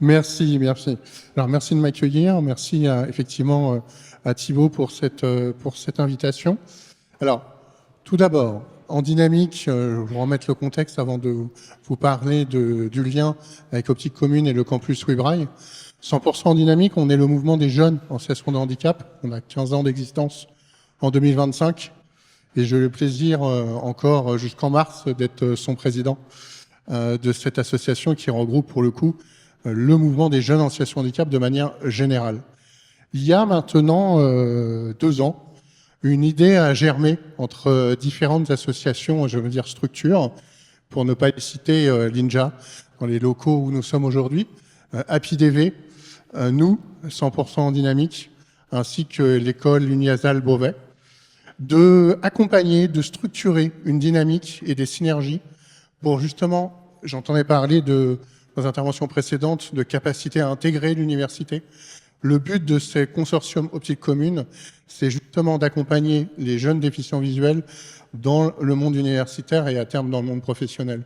Merci, merci. Alors, merci de m'accueillir. Merci effectivement à Thibaut pour cette invitation. Alors, tout d'abord, en dynamique, je vais vous remettre le contexte avant de vous parler du lien avec Optique Commune et le campus Webrail. 100% en dynamique, on est le mouvement des jeunes en situation de handicap. On a 15 ans d'existence en 2025 et j'ai le plaisir encore jusqu'en mars d'être son président de cette association qui regroupe pour le coup le mouvement des jeunes en situation de handicap de manière générale. Il y a maintenant 2 ans, une idée a germé entre différentes associations, je veux dire structures, pour ne pas citer l'INJA, dans les locaux où nous sommes aujourd'hui, HappyDV, nous, 100% en dynamique, ainsi que l'école Uniasal Beauvais, de accompagner, de structurer une dynamique et des synergies pour justement, j'entendais parler dans les interventions précédentes, de capacité à intégrer l'université. Le but de ces consortiums Optique Commune, c'est justement d'accompagner les jeunes déficients visuels dans le monde universitaire et à terme dans le monde professionnel.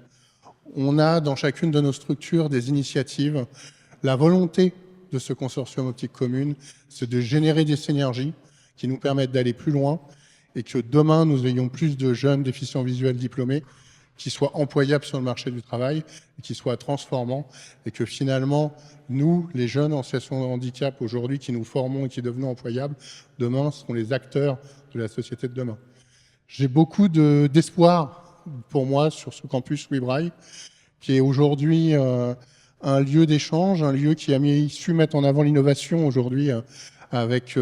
On a dans chacune de nos structures des initiatives. La volonté de ce consortium Optique Commune, c'est de générer des synergies qui nous permettent d'aller plus loin et que demain, nous ayons plus de jeunes déficients visuels diplômés qui soient employables sur le marché du travail, et qui soient transformants, et que finalement, nous, les jeunes en situation de handicap aujourd'hui, qui nous formons et qui devenons employables, demain seront les acteurs de la société de demain. J'ai beaucoup d'espoir pour moi sur ce campus Webrail, qui est aujourd'hui un lieu d'échange, un lieu qui a su mettre en avant l'innovation aujourd'hui avec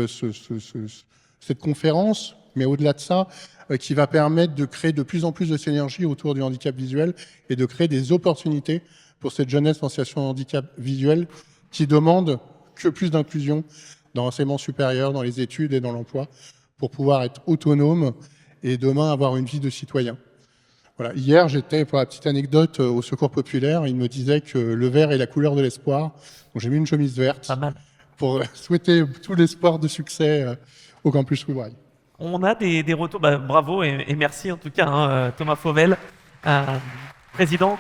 cette conférence, mais au-delà de ça, qui va permettre de créer de plus en plus de synergies autour du handicap visuel et de créer des opportunités pour cette jeunesse en situation de handicap visuel qui demande que plus d'inclusion dans l'enseignement supérieur, dans les études et dans l'emploi pour pouvoir être autonome et demain avoir une vie de citoyen. Voilà. Hier, j'étais, pour la petite anecdote, au Secours populaire. Il me disait que le vert est la couleur de l'espoir. Donc j'ai mis une chemise verte pour souhaiter tout l'espoir de succès au campus Webrail. On a des retours, bravo et merci en tout cas Thomas Fauvel, président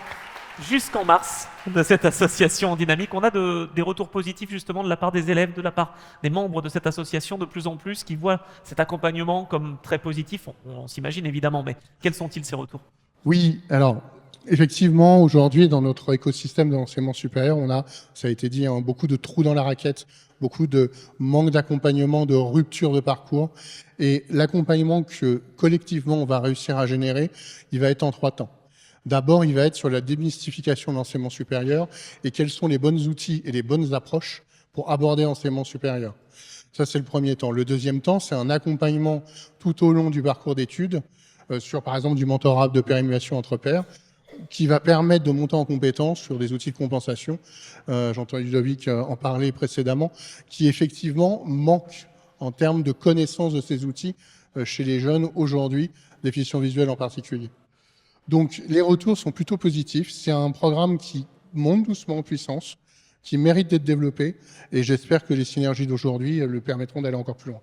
jusqu'en mars de cette association dynamique. On a des retours positifs justement de la part des élèves, de la part des membres de cette association de plus en plus qui voient cet accompagnement comme très positif. On s'imagine évidemment, mais quels sont-ils ces retours? Oui, alors effectivement, aujourd'hui dans notre écosystème de l'enseignement supérieur, on a, ça a été dit, beaucoup de trous dans la raquette, beaucoup de manque d'accompagnement, de rupture de parcours. Et l'accompagnement que collectivement on va réussir à générer, il va être en 3 temps. D'abord, il va être sur la démystification de l'enseignement supérieur et quels sont les bons outils et les bonnes approches pour aborder l'enseignement supérieur. Ça, c'est le premier temps. Le deuxième temps, c'est un accompagnement tout au long du parcours d'études sur, par exemple, du mentorat de pérémulation entre pairs, qui va permettre de monter en compétence sur des outils de compensation. J'entends Ludovic en parler précédemment, qui effectivement manquent en termes de connaissance de ces outils chez les jeunes aujourd'hui, déficients visuels en particulier. Donc les retours sont plutôt positifs. C'est un programme qui monte doucement en puissance, qui mérite d'être développé, et j'espère que les synergies d'aujourd'hui le permettront d'aller encore plus loin.